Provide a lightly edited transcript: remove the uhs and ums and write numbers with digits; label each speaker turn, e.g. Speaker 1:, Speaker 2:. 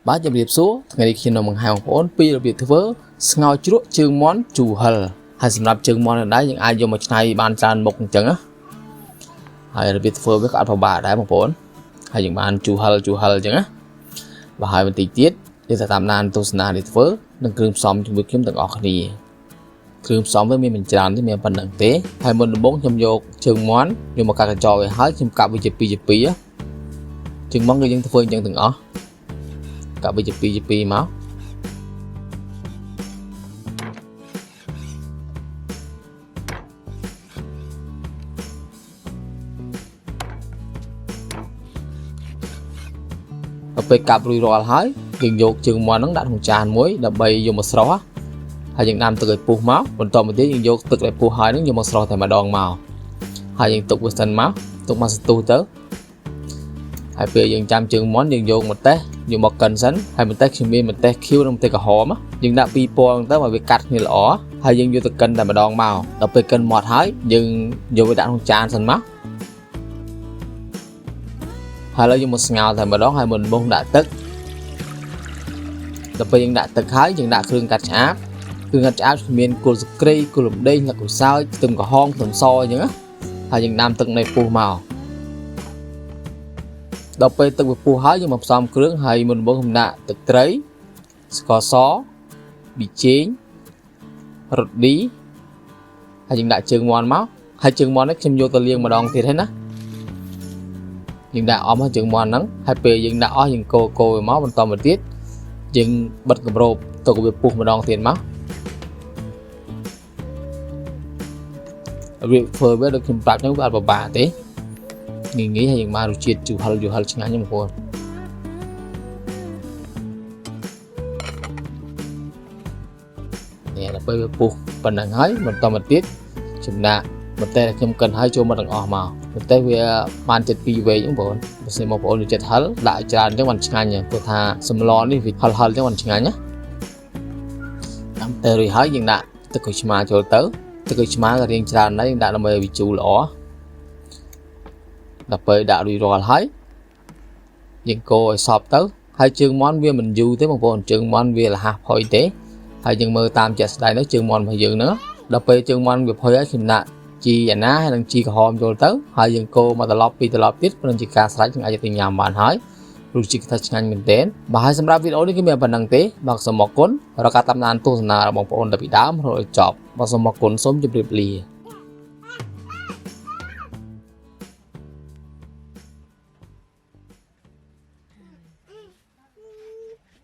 Speaker 1: បាទជំរាបសួរថ្ងៃនេះខ្ញុំនឹងបង្ហាញបងប្អូនពីរបៀបធ្វើស្ងោរជ្រក់ជើងមាន់ជូហិលហើយសម្រាប់ជើងមាន់នេះដែរយើងអាចយកមកឆ្នៃបានច្រើនមុខអញ្ចឹងណាហើយរបៀបធ្វើវាក៏អត់ពិបាកដែរបងប្អូនហើយយើងបានជូហិលអញ្ចឹងណាបាទហើយបន្តិចទៀតយើងទៅតាមដានទស្សនានេះធ្វើនឹងគ្រឿងផ្សំជាមួយខ្ញុំទាំងអស់គ្នាគ្រឿងផ្សំវាមានមិនច្រើនទេមានប៉ុណ្្នឹងទេហើយមុនដំបូងខ្ញុំយកជើងមាន់យកមកកាត់កញ្ចក់ឲ្យហើយខ្ញុំកាប់វាជា2ជើងមាន់គឺយើងធ្វើអញ្ចឹងទាំងអស់កាប់វាជា2មកទៅពេលកាប់រួចរាល់ហើយយើងយកជើងមាន់ហ្នឹងដាក់ក្នុងចានមួយដើម្បីយកមកស្រុះហើយយើងដាំទឹកឲ្យពុះមកបន្តមកទៀតយើងយកទឹកដែលពុះហើយហ្នឹងយកមកស្រុះតែម្ដងមកហើយយើងទុកវាសិនមកទុកមកស្ទុះទៅហើយពេលយើងចាំជើងមាន់យើងយកម្ទេសយកមកកិនសិនហើយម្ទេសខ្ញុំមានម្ទេសខៀវនិងម្ទេសក្រហមយើងដាក់ពីរពណ៌ទៅឲ្យវាកាត់គ្នាល្អហើយយើងយកទៅកិនតែម្ដងមកដល់ពេលកិនម៉ត់ហើយយើងយកវាដាក់ក្នុងចានសិនមកហើយឥឡូវយើងមកស្ងោរតែម្ដងហើយមុនដំបូងដាក់ទឹកដល់ពេលយើងដាក់ទឹកហើយយើងដាក់គ្រឿងកាត់ឆ្អាបមានគល់ស្គ្រីគល់រំដេងលក្ខូសើចខ្ទឹមក្រហមខ្ទឹមសអញ្ចឹងណាហើយយើងដាំទឹកនៅពុះមកដល់ពេលទឹកវាពុះហើយយើងមកផ្សំគ្រឿងហើយមុនដំបូងខ្ញុំដាក់ទឹកត្រីស្ករសប៊ីចេងរ៉ូឌីហើយយើងដាក់ជើងមាន់មកហើយជើងមាន់នេះខ្ញុំយកទៅលាងម្ដងទៀតហើយណាយើងដាក់អស់មកជើងមាន់ហ្នឹងហើយពេលយើងដាក់អស់យើងកូរវាមកបន្តមកទៀតយើងបិទគម្របទុកវាពុះម្ដងទៀតមកវាធ្វើវាដូចខ្ញុំប្រាប់ហ្នឹងវាអត់ពិបាកទេងាយហើយយើងបានរសជាតិជូហិលឆ្ងាញ់ហ្នឹងបងប្អូននេះដល់ពេលវាពុះប៉ុណ្ណឹងហើយបន្តមកទៀតចំណាក់ម្ទេសខ្ញុំកិនហើយចូលមកទាំងអស់មកម្ទេសវាបានចិត្ត2វែកហ្នឹងបងប្អូនបើសិនបងប្អូនចូលចិត្តហិលដាក់ច្រើនអញ្ចឹងបានឆ្ងាញ់ព្រោះថាសម្លនេះវាហិលអញ្ចឹងបានឆ្ងាញ់ណាតាមតែរួចហើយយើងដាក់ទឹកក្រូចឆ្មាចូលទៅទឹកក្រូចឆ្មាក៏រៀងច្រើនដែរយើងដាក់ដើម្បីឲ្យវាជូរល្អដល់ពេលដាក់រួចរាល់ហើយយើងកូរឲ្យសព្វទៅហើយជើងមាន់វាមិនយូរទេបងប្អូនជើងមាន់វារហ័សផុយទេហើយយើងមើលតាមជាក់ស្ដែងទៅជើងមាន់របស់យើងហ្នឹងដល់ពេលជើងមាន់វាផុយហើយខ្ញុំដាក់ជីអាណាហើយនឹងជីក្រហមចូលទៅហើយយើងកូរមកត្រឡប់ទៀតព្រោះជាការស្រេចយើងអាចទៅញ៉ាំបានហើយរសជាតិថាឆ្ងាញ់មែនទែនបាទហើយសម្រាប់វីដេអូនេះគឺមានប៉ុណ្្នឹងទេបាទសូមអរគុណរកការតាមដានទស្សនារបស់បងប្អូនតាពីដើមរហូតដល់ចប់បាទសូមអរគុណសូមជម្រាបលា